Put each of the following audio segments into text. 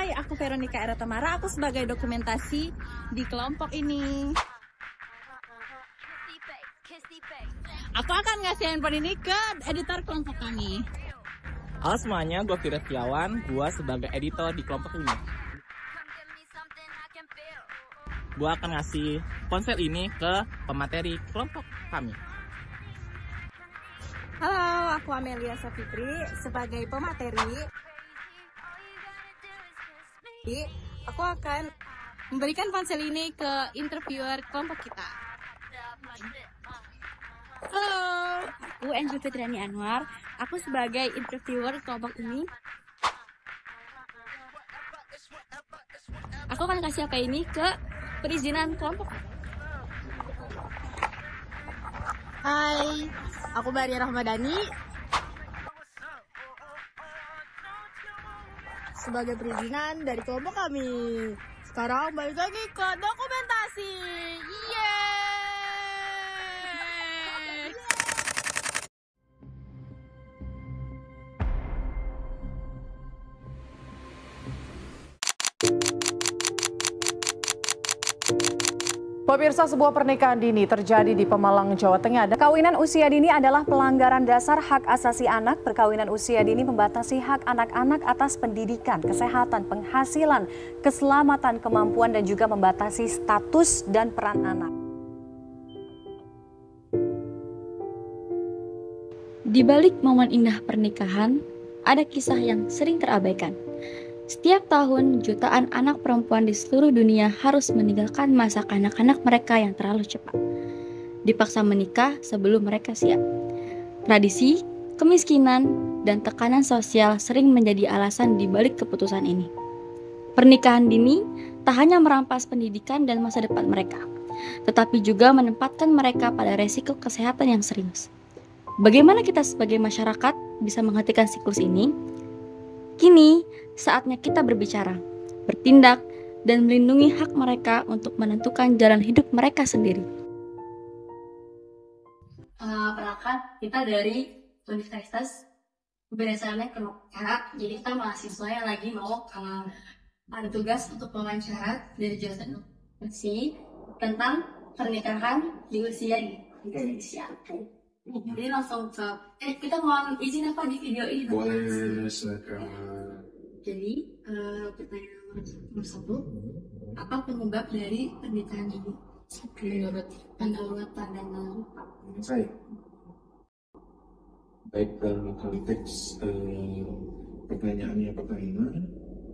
Hai, aku Veronica Era Tamara. Aku sebagai dokumentasi di kelompok ini. Aku akan ngasih handphone ini ke editor kelompok kami. Halo semuanya, gue Firda Setiawan. Gue sebagai editor di kelompok ini. Gue akan ngasih ponsel ini ke pemateri kelompok kami. Halo, aku Amelia Safitri sebagai pemateri. Aku akan memberikan ponsel ini ke interviewer kelompok kita. Halo, aku Angel Fitriani Anwar. Aku sebagai interviewer kelompok ini. Aku akan kasih HP ini ke perizinan kelompok. Hai, aku Maria Rahmadani sebagai perizinan dari kelompok kami. Sekarang balik lagi ke dokumentasi. Yeay! Pemirsa, sebuah pernikahan dini terjadi di Pemalang, Jawa Tengah. Perkawinan usia dini adalah pelanggaran dasar hak asasi anak. Perkawinan usia dini membatasi hak anak-anak atas pendidikan, kesehatan, penghasilan, keselamatan, kemampuan, dan juga membatasi status dan peran anak. Di balik momen indah pernikahan, ada kisah yang sering terabaikan. Setiap tahun, jutaan anak perempuan di seluruh dunia harus meninggalkan masa kanak-kanak mereka yang terlalu cepat. Dipaksa menikah sebelum mereka siap. Tradisi, kemiskinan, dan tekanan sosial sering menjadi alasan di balik keputusan ini. Pernikahan dini tak hanya merampas pendidikan dan masa depan mereka, tetapi juga menempatkan mereka pada resiko kesehatan yang serius. Bagaimana kita sebagai masyarakat bisa menghentikan siklus ini? Kini, saatnya kita berbicara, bertindak, dan melindungi hak mereka untuk menentukan jalan hidup mereka sendiri. Perkenalkan, kita dari Universitas Kebidasaannya Keroka. Jadi kita mahasiswa yang lagi mau ada tugas untuk wawancara dari jurusan informasi tentang pernikahan di usia Indonesia. Jadi langsung ke kita mau izin apa di video ini? Boleh silakan. Jadi pertanyaan nomor 1, apa penyebab dari pernikahan ini menurut pendapat pandangan Saya baik dalam konteks pertanyaannya pertama,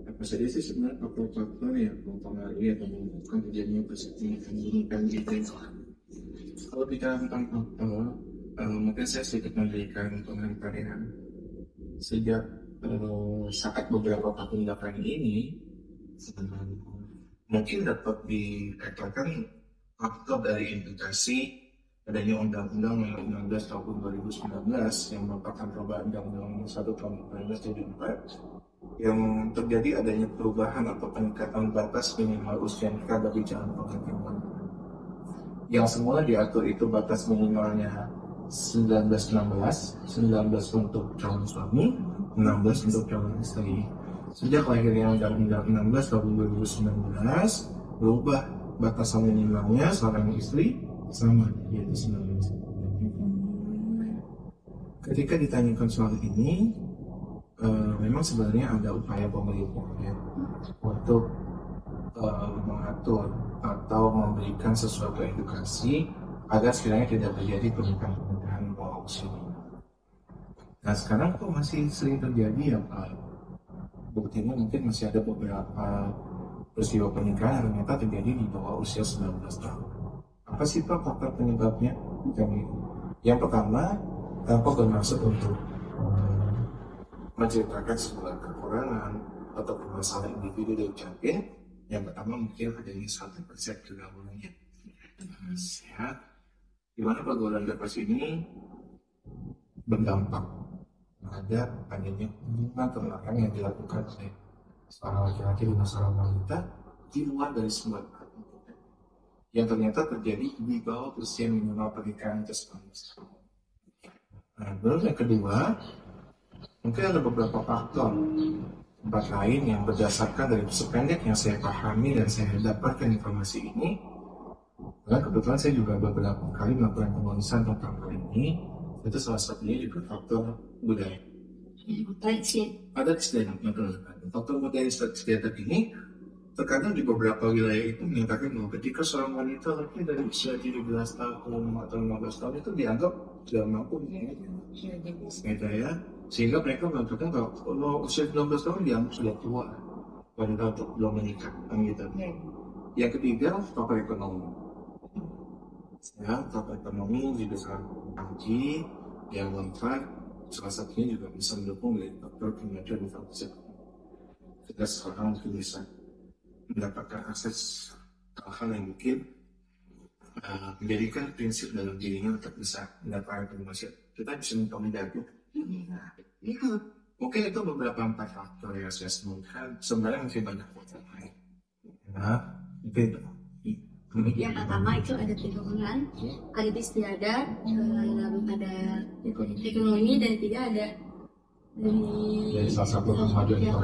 apa saja sih sebenarnya faktor-faktor yang mempengaruhi atau menyebabkan terjadinya pernikahan itu? Kalau bicara tentang faktor, mungkin saya sedikit memberikan pengetahuan sejak saat beberapa tahun belakangan ini mungkin dapat dikatakan faktor dari implikasi adanya Undang-Undang Nomor 16 Tahun 2019 yang merupakan perubahan Undang-Undang 1 Tahun 2024 yang terjadi adanya perubahan atau peningkatan batas minimal usia nikah bagi calon pengantin yang semula diatur itu batas minimalnya 19-16 untuk calon suami, 16 untuk calon istri. Sejak lahirnya Undang-Undang 16 tahun 2019, berubah batasan minimalnya seorang istri sama, yaitu 19. Ketika ditanyakan soal ini, memang sebenarnya ada upaya pemerintah ya, untuk mengatur atau memberikan sesuatu edukasi agar sekiranya tidak terjadi pernikahan bawah usia. Nah sekarang kok masih sering terjadi ya Pak? Buktinya mungkin masih ada beberapa peristiwa pernikahan yang ternyata terjadi di bawah usia 19 tahun. Apa sih Pak faktor penyebabnya? Yang pertama, tanpa bermaksud untuk menceritakan sebuah kekurangan atau permasalahan individu dan campin, yang pertama mungkin adanya satu persepsi pergaulannya. Sehat, di mana pergaulan bebas ini berdampak terhadap adanya hubungan terbelakang yang dilakukan oleh seorang laki-laki dengan seorang wanita di luar dari sebuah yang ternyata terjadi di bawah usia minimal pernikahan tersebut. Nah, baru yang kedua, mungkin ada beberapa faktor tempat lain yang berdasarkan dari sependek yang saya pahami dan saya dapatkan informasi ini, karena kebetulan saya juga beberapa kali melakukan penulisan tentang hal ini, itu salah satunya juga faktor budaya. Ada istilah faktor budaya istiadat ini terkadang di beberapa wilayah itu menyatakan bahwa ketika seorang wanita lebih dari usia 17 tahun atau 15 tahun itu dianggap sudah mampu ya, sehingga mereka mengatakan bahwa kalau usia 19 tahun dianggap sudah tua wanita untuk belum menikah gitu. Yang ketiga faktor ekonomi. Ya, faktor ekonomi juga sangat tinggi. Yang keempat, salah satunya juga bisa mendukung dari faktor kinerja di fakultas ekonomi. Kita sekarang mungkin bisa mendapatkan akses hal-hal yang mungkin menjadikan prinsip dalam dirinya untuk bisa mendapatkan informasi. Kita bisa mengkomunikasi. Mungkin itu beberapa 4 faktor yang saya sebutkan. Sebenarnya masih banyak faktor lain. Nah, itu. Yang pertama itu ada lingkungan, ada istiadat, ada ekonomi, dan tiga ada dari salah satu remaja yang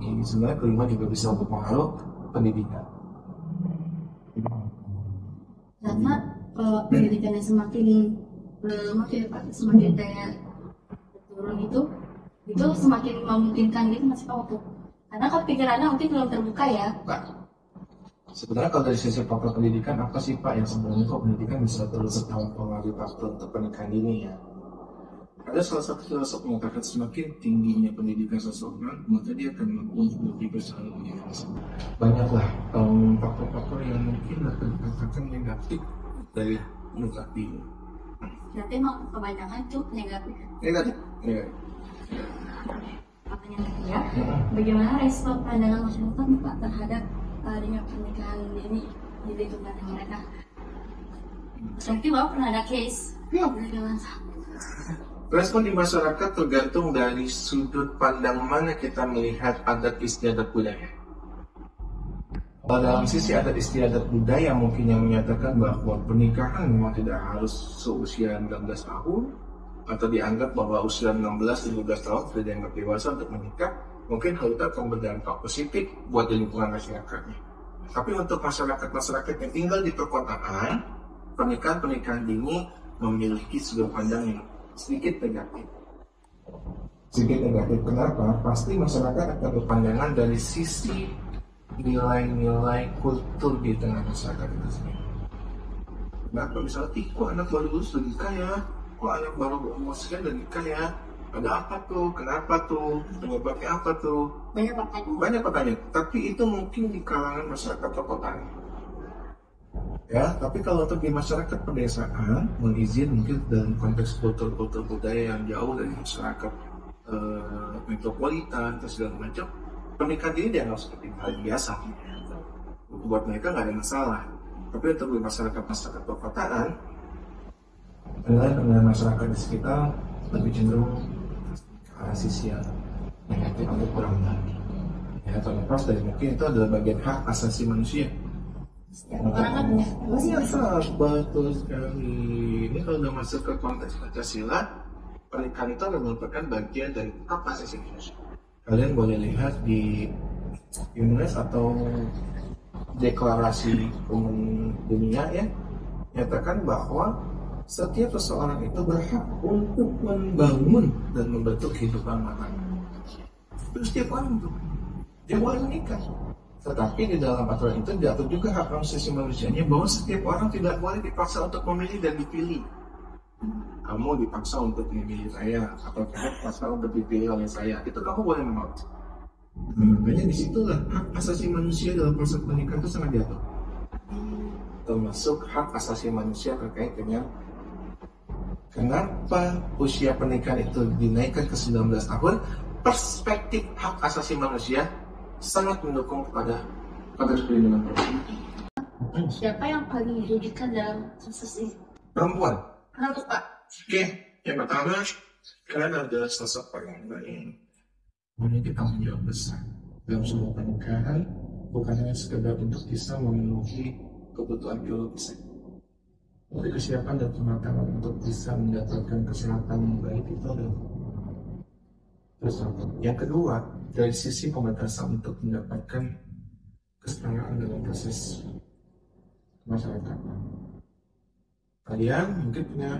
ini sebenarnya kelima juga bisa mempengaruhi pendidikan. Karena kalau pendidikannya semakin kayak turun itu semakin memungkinkan gitu Mas Pak, karena kan pikirannya mungkin belum terbuka ya. Sebenarnya kalau dari sisi faktor pendidikan, apa sih Pak yang sebenarnya kok pendidikan bisa terus mempengaruhi faktor untuk pernikahan ini ya? Ada salah satu filosof mengatakan semakin tingginya pendidikan seseorang, maka dia akan mampu lebih besar lebih dewasa. Banyaklah faktor-faktor yang mungkin akan dikatakan negatif dari nikah ini. Berarti emang kebanyakan itu negatif. Negatif. Pertanyaan kedua, bagaimana respon pandangan masyarakat Pak terhadap dengan pernikahan ini di lingkungan mereka? Berarti Bapak pernah ada case? Respon di masyarakat tergantung dari sudut pandang mana kita melihat adat istiadat budaya. Kalau dalam sisi adat istiadat budaya mungkin yang menyatakan bahwa pernikahan memang tidak harus seusia 19 tahun atau dianggap bahwa usia 16-17 tahun sudah dianggap dewasa untuk menikah, mungkin hal itu akan berdampak positif buat di lingkungan masyarakatnya. Tapi untuk masyarakat yang tinggal di perkotaan, pernikahan dini memiliki sudut pandang yang sedikit negatif. Kenapa? Pasti masyarakat akan berpandangan dari sisi nilai-nilai kultur di tengah masyarakat itu sendiri. Kenapa? Misalnya, kok anak baru lulus udah nikah ya? Kok anak baru umur sekian udah nikah ya? Ada apa tuh? Kenapa tuh? Penyebabnya apa tuh? Banyak pertanyaan. Tapi itu mungkin di kalangan masyarakat perkotaan. Ya, tapi kalau untuk di masyarakat pedesaan, mengizin mungkin dalam konteks kultur budaya yang jauh dari masyarakat metropolitan atau segala macam, pernikahan ini dianggap seperti hal biasa. Buat mereka nggak ada masalah. Tapi untuk di masyarakat perkotaan, penilaian masyarakat di sekitar lebih cenderung ke arah sisi yang negatif atau kurang baik. Ya, terlepas dari mungkin itu adalah bagian hak asasi manusia. Orang kan punya betul sekali. Ini kalau udah masuk ke konteks Pancasila, pernikahan itu adalah merupakan bagian dari hak asasi manusia. Kalian boleh lihat di UNES atau Deklarasi Umum Dunia ya, nyatakan bahwa setiap seseorang itu berhak untuk membangun dan membentuk kehidupan matang. Terus setiap orang itu dia boleh menikah. Tetapi di dalam aturan itu diatur juga hak asasi manusianya bahwa setiap orang tidak boleh dipaksa untuk memilih dan dipilih. Kamu dipaksa untuk memilih saya, atau kamu dipaksa untuk dipilih oleh saya, itu kamu boleh menolak. Makanya disitulah hak asasi manusia dalam proses pernikahan itu sangat diatur. Termasuk hak asasi manusia terkait dengan kenapa usia pernikahan itu dinaikkan ke 19 tahun. Perspektif hak asasi manusia sangat mendukung kepada perlindungan perempuan. Siapa yang paling dirugikan dalam kasus ini? Perempuan. Kenapa Pak? Oke, yang pertama, kalian adalah sosok orang lain. Memiliki tanggung jawab besar dalam sebuah pernikahan, bukan hanya sekedar untuk bisa memenuhi kebutuhan biologis. Tapi kesiapan dan kematangan untuk bisa mendapatkan kesehatan yang baik itu adalah. Terus yang kedua, dari sisi pembatasan untuk mendapatkan kesetaraan dalam proses masyarakat. Kalian mungkin punya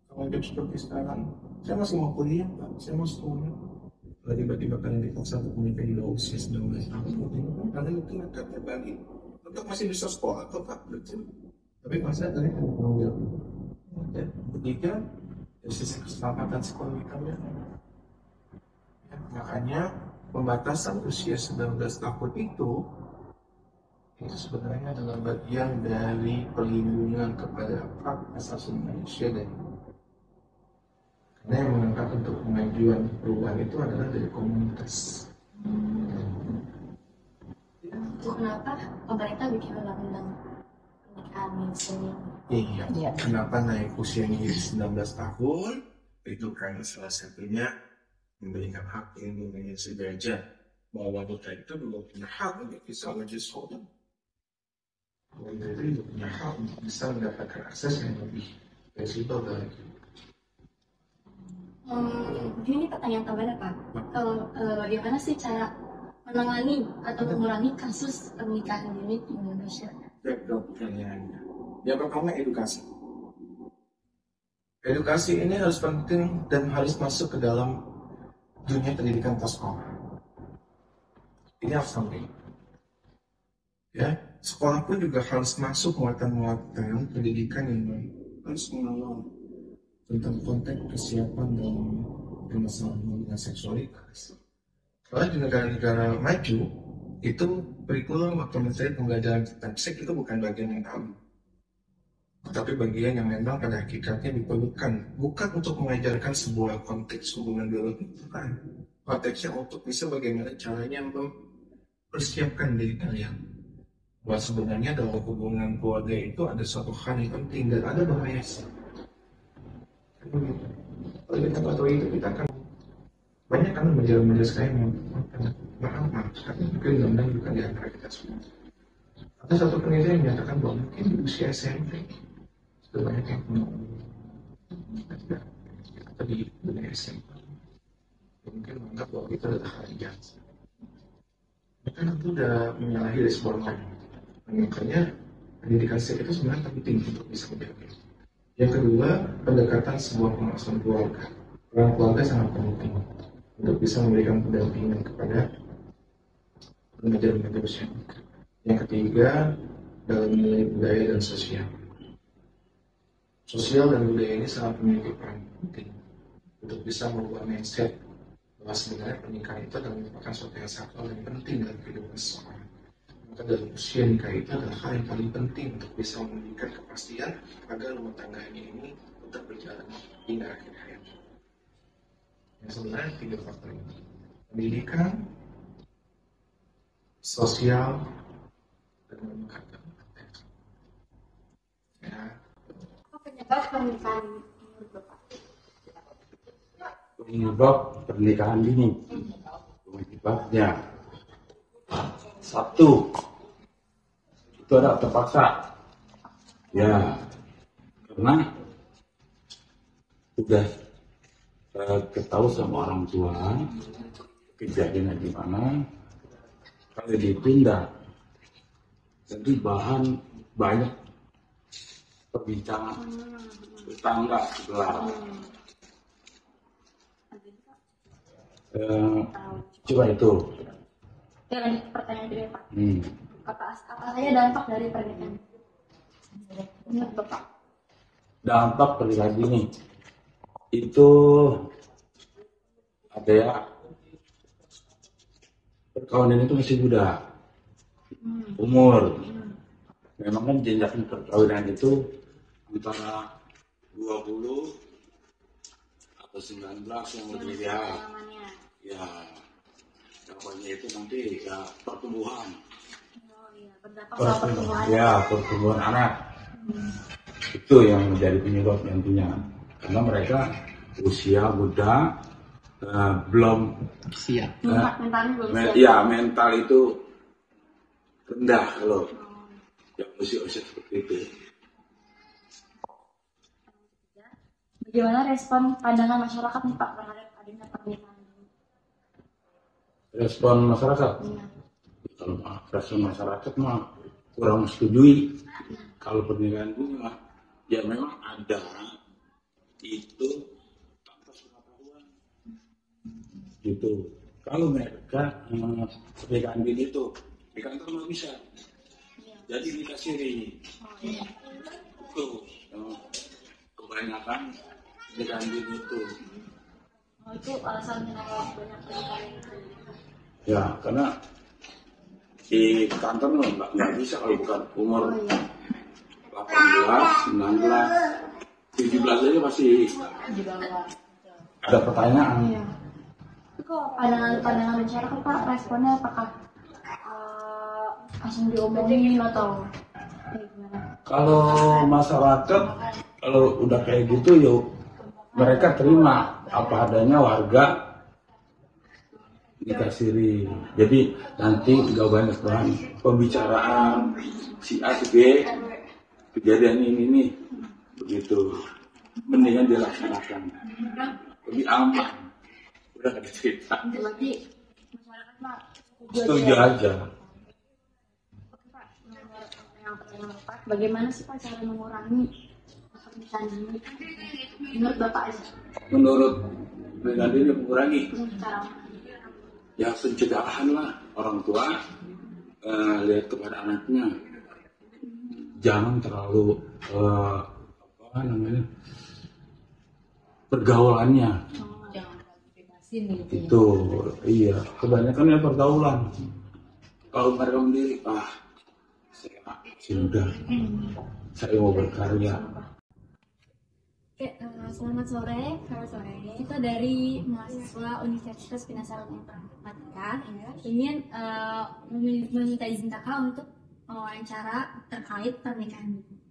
tanggung jawab seperti sekarang. Saya masih mau kuliah, Pak. Saya mau sekolah. Kalau tiba-tiba kalian dipaksa untuk menikah di bawah usia 19 tahun, kalian itu akan terbagi untuk masih bisa sekolah atau tak betul. Tapi masa kalian akan tanggung jawab. Dan ketiga, dari sisi keselamatan psikologi kalian. Ya, makanya pembatasan usia 19 tahun itu sebenarnya adalah bagian dari perlindungan kepada hak asasi manusia dan karena yang mengangkat untuk pengajuan perubahan itu adalah dari komunitas. Kenapa pemerintah bikin undang-undang pernikahan dini? Iya. Kenapa naik usianya jadi 19 tahun? Itu karena salah satunya memberikan hak perlindungan yang sederajat bahwa wanita itu juga punya hak untuk bisa menjadi seorang. Wanita itu juga punya hak untuk bisa mendapatkan akses yang lebih fleksibel dalam hidup. Ini pertanyaan tambahan Pak. Kalau bagaimana sih cara menangani atau mengurangi kasus pernikahan dini di Indonesia? Pertanyaannya. Yang pertama edukasi. Edukasi ini harus penting dan harus masuk ke dalam dunia pendidikan sekolah. Ini harus penting. Ya, sekolah pun juga harus masuk muatan-muatan pendidikan yang harus mengenal tentang konteks persiapan dalam permasalahan hubungan seksualitas. Karena di negara-negara maju itu kurikulum atau materi pembelajaran tentang seks itu bukan bagian yang tabu, tetapi bagian yang memang pada hakikatnya diperlukan, bukan untuk mengajarkan sebuah konteks hubungan biologi, bukan. Konteksnya untuk bisa bagaimana caranya mempersiapkan diri kalian. Bahwa sebenarnya dalam hubungan keluarga itu ada suatu hal yang penting dan ada bahaya. Kalau kita tahu itu, kita akan banyak kan menjelaskan sekali mahal karena mungkin undang-undang bukan di antara kita semua. Ada satu penelitian yang menyatakan bahwa mungkin di usia SMP sudah banyak yang atau di dunia SMP mungkin menganggap bahwa itu adalah hal yang jahat. Mereka itu sudah menyalahi dari sebuah norma. Makanya pendidikan seks itu sebenarnya penting untuk bisa menjaga. Yang kedua, pendekatan sebuah pengasuhan keluarga. Peran keluarga sangat penting untuk bisa memberikan pendampingan kepada remaja-remaja usia. Yang ketiga, dalam nilai budaya dan sosial. Sosial dan budaya ini sangat memiliki peran penting untuk bisa merubah mindset bahwa sebenarnya pernikahan itu adalah merupakan suatu yang sakral dan penting dalam kehidupan seseorang. Maka dalam usia nikah itu adalah hal yang paling penting untuk bisa memberikan kepastian agar rumah tangganya ini tetap berjalan hingga akhir hayat. Yang sebenarnya tiga faktor ini: pendidikan, sosial, dan agama. Ya. Apa penyebab pernikahan menurut Bapak? Penyebab pernikahan dini. Penyebabnya satu, itu ada terpaksa. Ya, karena sudah ketahui sama orang tua kejadiannya di mana, kalau ditunda, jadi bahan banyak perbincangan tetangga sebelah. Coba itu. Ya, lanjut pertanyaan kedua Pak. Apa saja dampak dari pernikahan menurut Bapak? Dampak pernikahan dini itu ada ya, perkawinan itu masih muda, umur. Memang kan jenjang perkawinan itu antara 20 atau 19 yang lebih ya. Jawabannya itu nanti ya pertumbuhan. Pertumbuhan anak. Itu yang menjadi penyebab nantinya. Karena mereka usia muda, belum siap. Mental itu rendah kalau yang usia-usia seperti itu. Bagaimana respon pandangan masyarakat nih Pak terhadap adanya pernikahan? respon masyarakat. Kalau respon masyarakat mah kurang setujui kalau pernikahan ini mah ya memang ada itu tanpa pengetahuan gitu. Kalau mereka pernikahan dini itu di kantor nggak bisa, jadi dikasih itu kebanyakan pernikahan dini itu. Itu alasan kenapa banyak pernikahan. Ya karena di kantor nggak bisa kalau bukan umur 18, 19, 17 aja masih ada pertanyaan. Kok pandangan masyarakat Pak, responnya apakah langsung diomongin atau gimana? Kalau masyarakat kalau udah kayak gitu yuk mereka terima apa adanya, warga dikasih jadi nanti nggak banyak bahan pembicaraan si A si B kejadian ini nih begitu, mendingan dilaksanakan lebih aman, udah nggak cerita. Berarti masyarakat Pak Setuju aja. Oke Pak, yang pertanyaan Pak, bagaimana sih Pak cara mengurangi pernikahan dini menurut Bapak aja? Menurut pernikahan dini mengurangi Cara ya pencegahan lah, orang tua lihat kepada anaknya jangan terlalu pergaulannya itu iya kebanyakan ya pergaulan. Kalau mereka sendiri saya sudah saya mau berkarya. Oke, selamat sore. Kita dari mahasiswa Universitas Binasaran Informatika ingin meminta izin kakak untuk wawancara terkait pernikahan ini.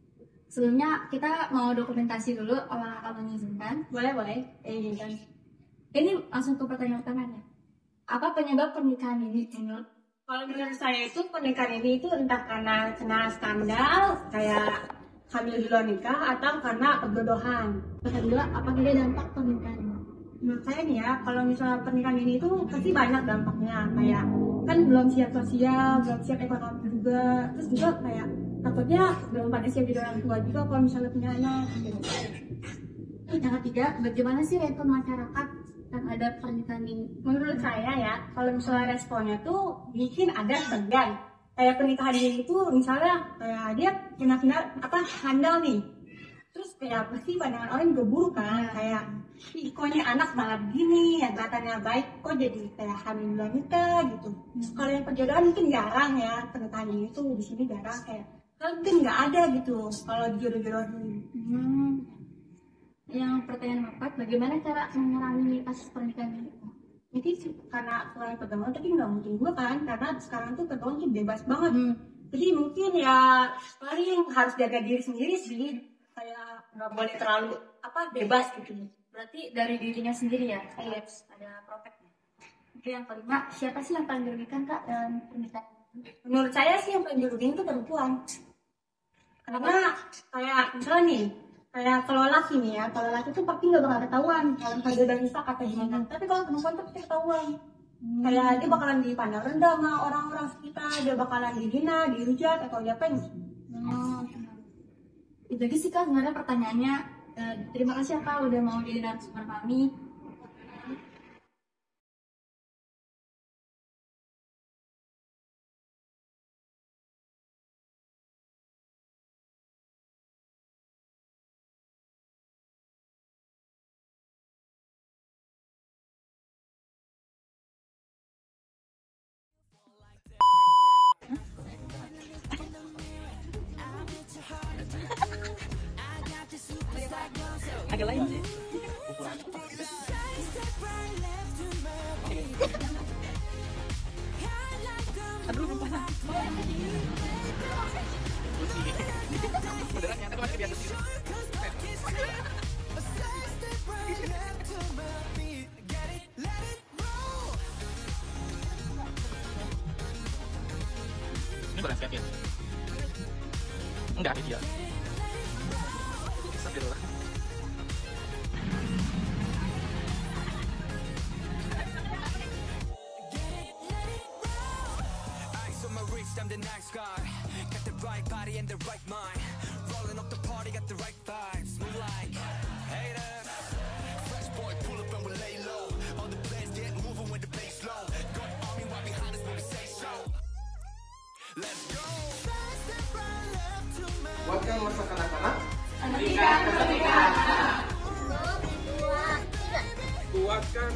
Sebelumnya kita mau dokumentasi dulu, apakah kakak mengizinkan? Boleh. Izinkan. Ini langsung ke pertanyaan utamanya. Apa penyebab pernikahan ini menurut? Kalau menurut saya itu pernikahan ini itu entah karena kena skandal kayak hamil di luar nikah atau karena perjodohan. Kedua, apa kira dampak pernikahan ini? Menurut saya nih ya, kalau misalnya pernikahan ini itu pasti banyak dampaknya. Kayak kan belum siap sosial, belum siap ekonomi juga. Terus juga kayak takutnya belum pada siap jadi orang tua juga kalau misalnya punya anak. Yang ketiga, bagaimana sih respon masyarakat terhadap pernikahan ini? Menurut saya ya, kalau misalnya responnya tuh bikin ada segan. Kayak pernikahan ini itu misalnya kayak dia kena handal nih, terus kayak pasti pandangan orang juga buruk kan, kayak kok ini anak malah begini, yang katanya baik kok jadi kayak hamil luar nikah gitu. Kalau yang perjodohan mungkin jarang ya, pernikahan ini tuh di sini jarang, kayak mungkin nggak ada gitu kalau jodoh-jodohin. Yang pertanyaan keempat, bagaimana cara mengurangi kasus pernikahan ini? Jadi karena selain pergaulan tapi nggak mungkin juga kan, karena sekarang tuh pergaulan tuh bebas banget. Jadi mungkin ya paling harus jaga diri sendiri sih, kayak nggak boleh terlalu bebas gitu. Berarti dari dirinya sendiri ya, harus ada protoknya. Yang kelima, siapa sih yang paling dirugikan Kak dalam pernikahan? Menurut saya sih yang paling dirugikan itu perempuan. Karena kayak misalnya nih, kayak kalau laki nih ya, kalau laki tuh pasti nggak bakal ketahuan kalau misalnya udah rusak atau gimana. Tapi kalau perempuan tuh pasti ketahuan. Kayak dia bakalan dipandang rendah sama orang-orang sekitar, dia bakalan dihina, dihujat atau diapain. Itu aja sih Kak sebenarnya pertanyaannya. Terima kasih ya Kak udah mau jadi narasumber kami. Agak lain sih. Aduh, lupa. Beneran nyata masih biasa sih. Ini bukan sketch ya? Enggak, video. Astagfirullah. bitch, I'm the nice guy. Got the right body and the right mind. Rolling up the party, got the right vibes. Move like haters. Fresh boy, pull up and we lay low. All the players get moving with the bass low. Got army right behind us when we say so. Let's go. Buatkan masa kanak-kanak. Pendidikan kemerdekaan. Buatkan